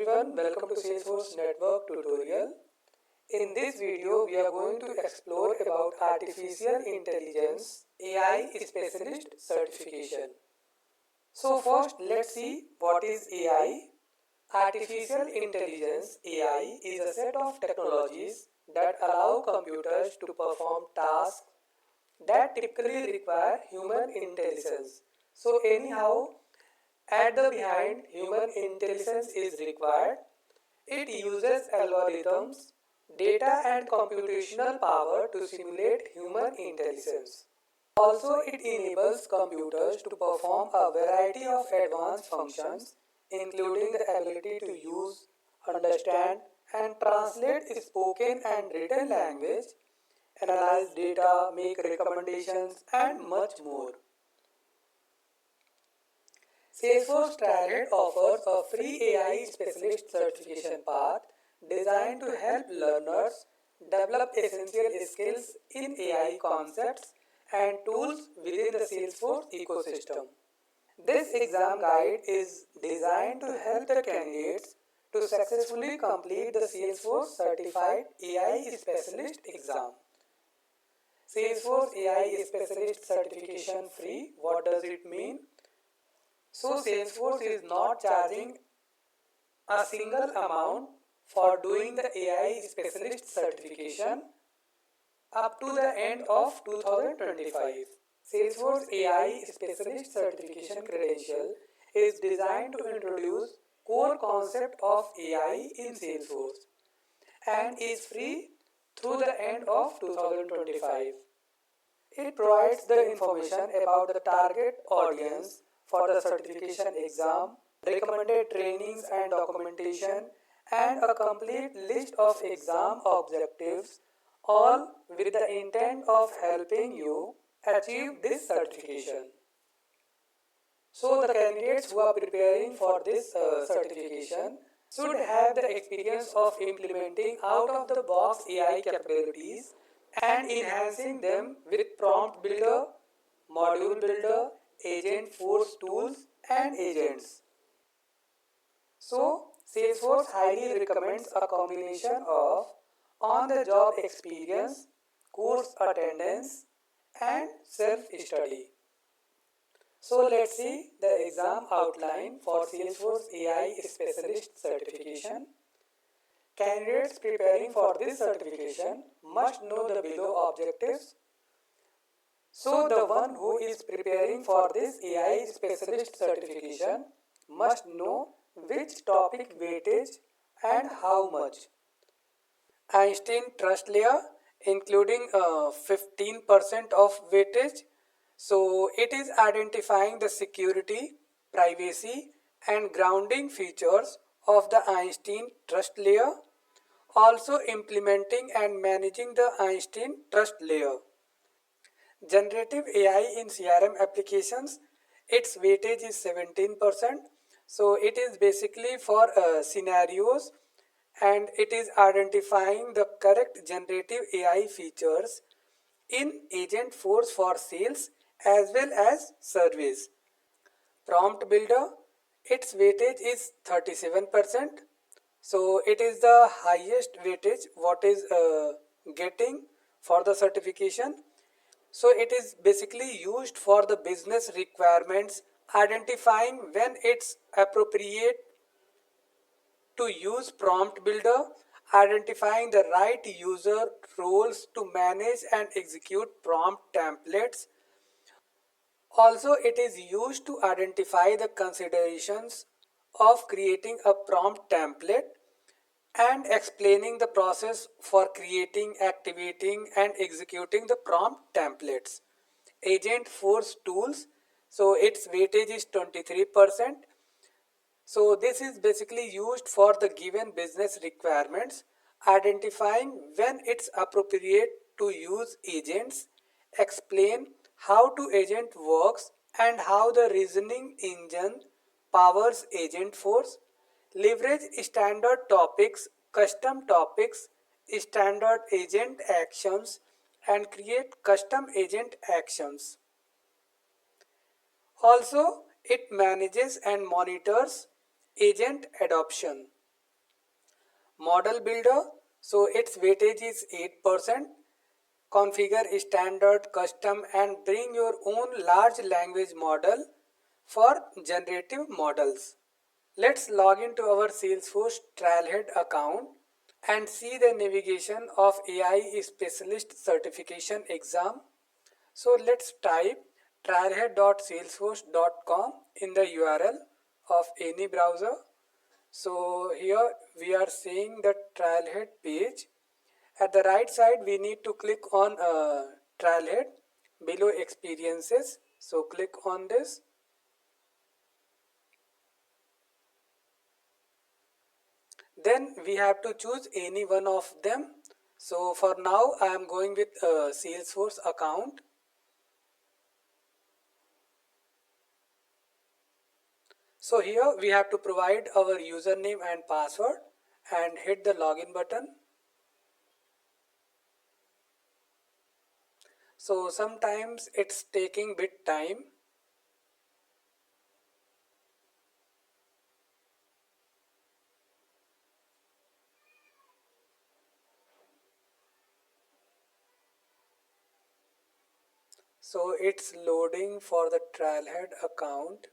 everyone, welcome to Salesforce Network tutorial. In this video, we are going to explore about Artificial Intelligence AI Specialist Certification. So first, let's see what is AI. Artificial Intelligence AI is a set of technologies that allow computers to perform tasks that typically require human intelligence. So anyhow, at the behind human intelligence is required. It uses algorithms, data and computational power to simulate human intelligence. Also, it enables computers to perform a variety of advanced functions, including the ability to use, understand, and translate spoken and written language, analyze data, make recommendations, and much more. Salesforce Talent offers a free AI specialist certification path designed to help learners develop essential skills in AI concepts and tools within the Salesforce ecosystem. This exam guide is designed to help the candidates to successfully complete the Salesforce Certified AI Specialist exam. Salesforce AI Specialist certification free. What does it mean? So Salesforce is not charging a single amount for doing the AI Specialist certification up to the end of 2025. Salesforce AI Specialist certification credential is designed to introduce core concept of AI in Salesforce and is free through the end of 2025. It provides the information about the target audience for the certification exam, recommended trainings and documentation, and a complete list of exam objectives, all with the intent of helping you achieve this certification. So the candidates who are preparing for this certification should have the experience of implementing out-of-the-box AI capabilities and enhancing them with Prompt Builder, Module Builder, Agentforce tools and agents. So Salesforce highly recommends a combination of on-the-job experience, course attendance and self-study. So let's see the exam outline for Salesforce AI Specialist certification. Candidates preparing for this certification must know the below objectives. So the one who is preparing for this AI Specialist certification must know which topic weightage and how much. Einstein Trust Layer including 15% of weightage. So it is identifying the security, privacy and grounding features of the Einstein Trust Layer. Also implementing and managing the Einstein Trust Layer. Generative AI in CRM applications, its weightage is 17%. So it is basically for scenarios and it is identifying the correct generative AI features in Agentforce for sales as well as service. Prompt Builder, its weightage is 37%. So it is the highest weightage what is getting for the certification. So it is basically used for the business requirements, identifying when it's appropriate to use Prompt Builder, identifying the right user roles to manage and execute prompt templates. Also, it is used to identify the considerations of creating a prompt template and explaining the process for creating, activating and executing the prompt templates. Agentforce tools, so its weightage is 23%. So this is basically used for the given business requirements, identifying when it's appropriate to use agents, explain how to agent works and how the reasoning engine powers Agentforce, leverage standard topics, custom topics, standard agent actions and create custom agent actions. Also, it manages and monitors agent adoption. Model builder, so its weightage is 8%. Configure standard, custom and bring your own large language model for generative models. Let's log into our Salesforce Trailhead account and see the navigation of AI Specialist Certification Exam. So let's type trailhead.salesforce.com in the URL of any browser. So here we are seeing the Trailhead page. At the right side we need to click on Trailhead below experiences. So click on this. Then we have to choose any one of them. So for now I am going with Salesforce account. So here we have to provide our username and password and hit the login button. So sometimes it's taking bit time. So it's loading for the Trailhead account.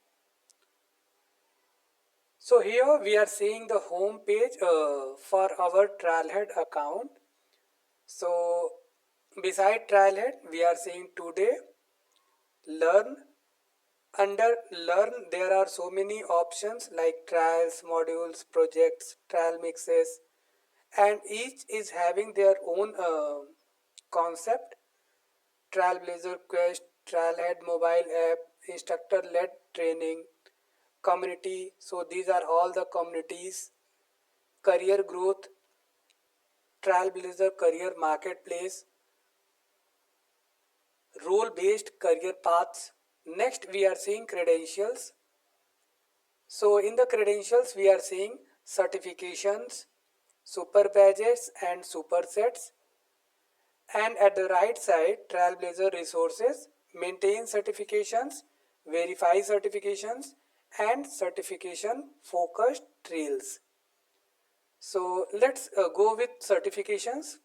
So here we are seeing the home page for our Trailhead account. So beside Trailhead we are seeing today, learn. Under learn there are so many options like trials, modules, projects, trial mixes, and each is having their own concept. Trailblazer Quest, Trailhead mobile app, instructor led training, community. So these are all the communities. Career growth, Trailblazer career marketplace, role based career paths. Next we are seeing credentials. So in the credentials we are seeing certifications, super badges and supersets. And at the right side, Trailblazer resources, maintain certifications, verify certifications and certification focused trails. So let's go with certifications.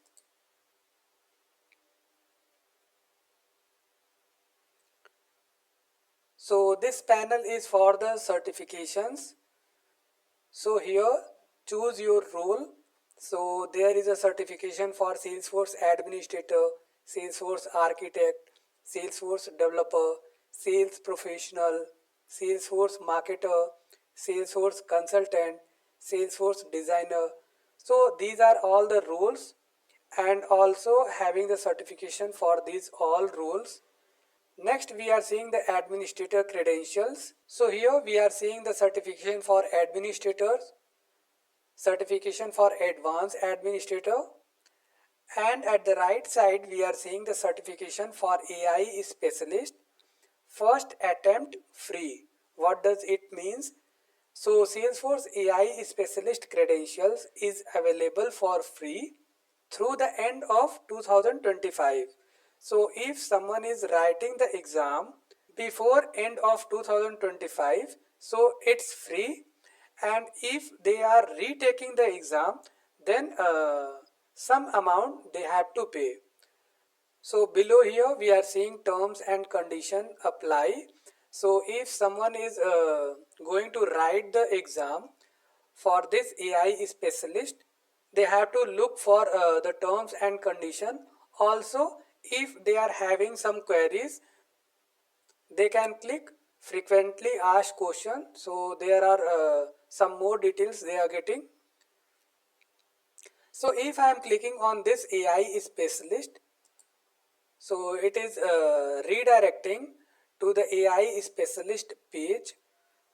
So this panel is for the certifications. So here choose your role. So there is a certification for Salesforce Administrator, Salesforce Architect, Salesforce Developer, Sales Professional, Salesforce Marketer, Salesforce Consultant, Salesforce Designer. So these are all the roles and also having the certification for these all roles. Next we are seeing the administrator credentials. So here we are seeing the certification for administrators, certification for advanced administrator, and at the right side we are seeing the certification for AI specialist, first attempt free. What does it means? So Salesforce AI specialist credentials is available for free through the end of 2025. So if someone is writing the exam before end of 2025, so it's free, and if they are retaking the exam, then some amount they have to pay. So below here we are seeing terms and condition apply. So if someone is going to write the exam for this AI specialist, they have to look for the terms and condition. Also, if they are having some queries, they can click frequently asked question. So there are some more details they are getting. So if I am clicking on this AI specialist, so it is redirecting to the AI specialist page.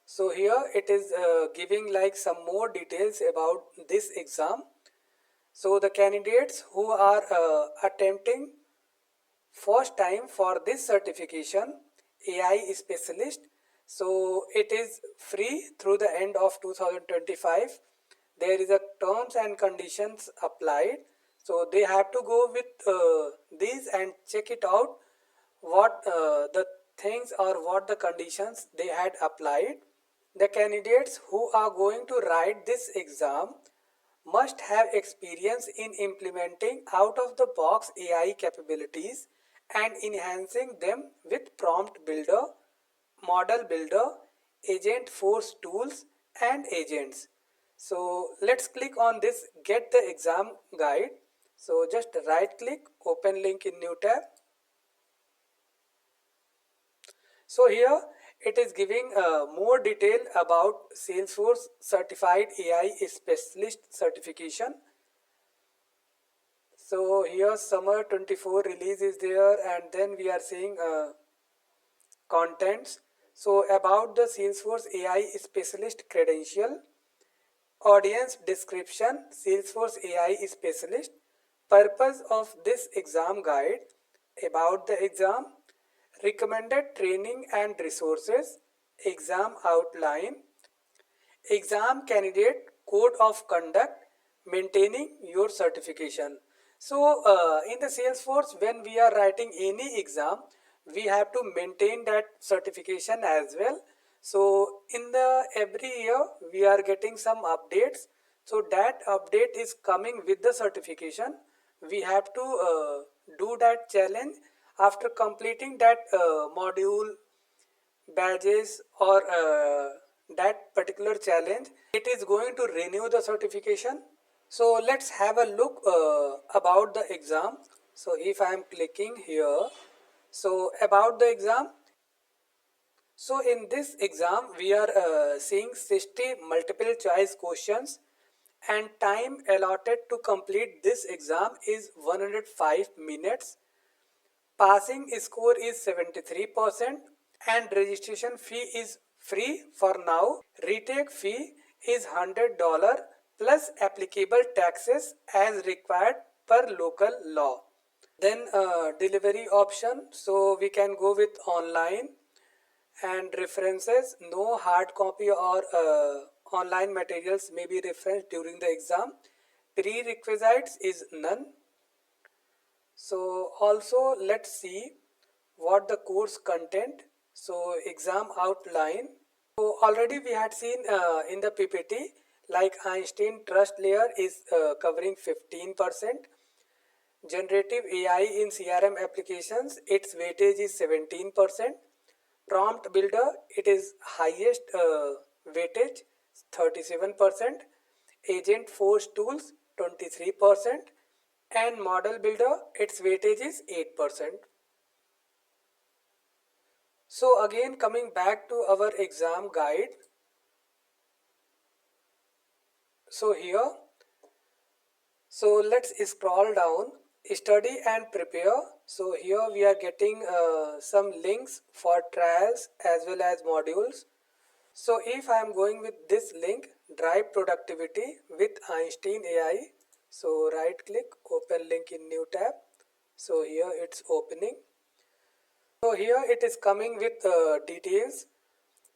So here it is giving like some more details about this exam. So the candidates who are attempting first time for this certification AI specialist, so it is free through the end of 2025. There is a terms and conditions applied, so they have to go with these and check it out what the things or what the conditions they had applied. The candidates who are going to write this exam must have experience in implementing out-of-the-box AI capabilities and enhancing them with prompt builder, model builder, agent force tools and agents. So let's click on this get the exam guide. So just right click, open link in new tab. So here it is giving more detail about Salesforce Certified AI Specialist certification. So here summer 24 release is there, and then we are seeing contents. So about the Salesforce AI Specialist credential, audience description, Salesforce AI Specialist, purpose of this exam guide, about the exam, recommended training and resources, exam outline, exam candidate code of conduct, maintaining your certification. So in the Salesforce, when we are writing any exam, we have to maintain that certification as well. So in the every year we are getting some updates, so that update is coming with the certification. We have to do that challenge. After completing that module, badges, or that particular challenge, it is going to renew the certification. So let's have a look about the exam. So if I am clicking here, so about the exam, so in this exam we are seeing 60 multiple choice questions, and time allotted to complete this exam is 105 minutes. Passing score is 73%, and registration fee is free for now. Retake fee is $100 plus applicable taxes as required per local law. Then delivery option, so we can go with online, and references, no hard copy or online materials may be referenced during the exam. Prerequisites is none. So also let's see what the course content. So exam outline. So already we had seen in the PPT, like Einstein trust layer is covering 15%. Generative AI in CRM applications, its weightage is 17%. Prompt builder, it is highest weightage, 37%. Agent force tools, 23%. And model builder, its weightage is 8%. So again, coming back to our exam guide. So here, so let's scroll down, study and prepare. So here we are getting some links for trials as well as modules. So if I am going with this link, drive productivity with Einstein AI. So right click, open link in new tab. So here it's opening. So here it is coming with details.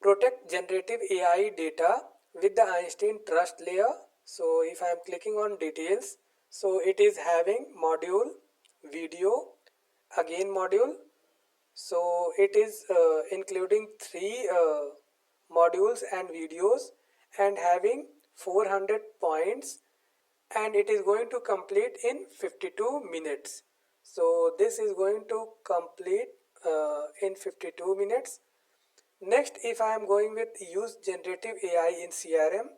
Protect generative AI data with the Einstein trust layer. So if I am clicking on details, so it is having module, video, again module. So it is including 3 modules and videos, and having 400 points, and it is going to complete in 52 minutes. So this is going to complete in 52 minutes. Next, if I am going with use generative AI in CRM,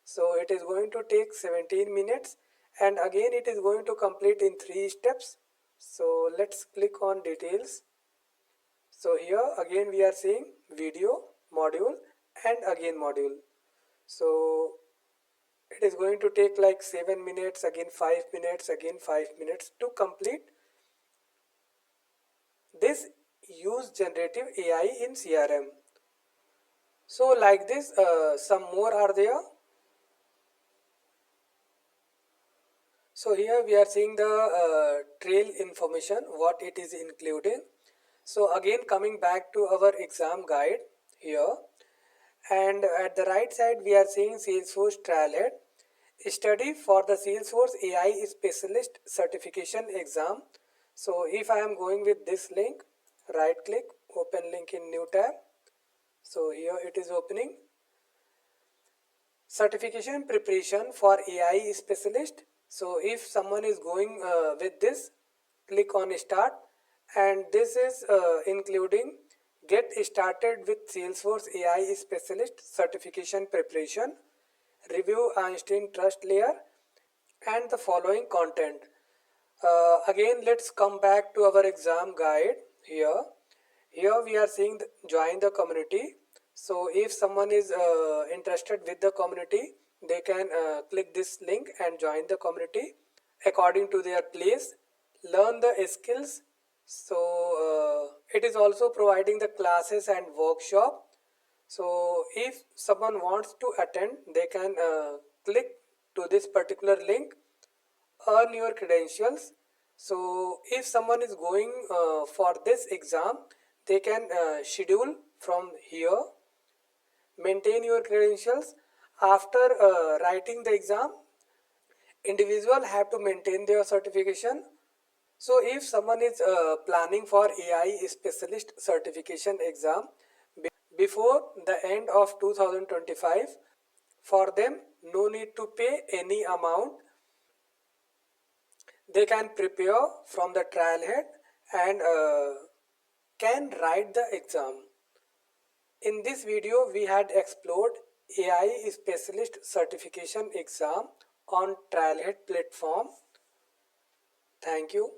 so it is going to take 17 minutes, and again it is going to complete in 3 steps. So let's click on details. So here again we are seeing video, module, and again module. So it is going to take like 7 minutes, again 5 minutes, again 5 minutes to complete this use generative AI in CRM. So like this, some more are there. So here we are seeing the trail information, what it is including. So again coming back to our exam guide here, and at the right side we are seeing Salesforce Trailhead. Study for the Salesforce AI Specialist Certification Exam. So if I am going with this link, right click, open link in new tab. So here it is opening. Certification preparation for AI specialist. So if someone is going with this, click on start, and this is including get started with Salesforce AI specialist certification preparation, review Einstein trust layer, and the following content. Again, let's come back to our exam guide here. Here we are seeing join the community. So if someone is interested with the community, they can click this link and join the community according to their place. Learn the skills. So it is also providing the classes and workshop. So if someone wants to attend, they can click to this particular link, earn your credentials. So if someone is going for this exam, they can schedule from here, maintain your credentials. After writing the exam, individual have to maintain their certification. So if someone is planning for AI specialist certification exam before the end of 2025, for them no need to pay any amount. They can prepare from the trailhead and can write the exam. In this video, we had explored AI Specialist Certification Exam on Trailhead platform. Thank you.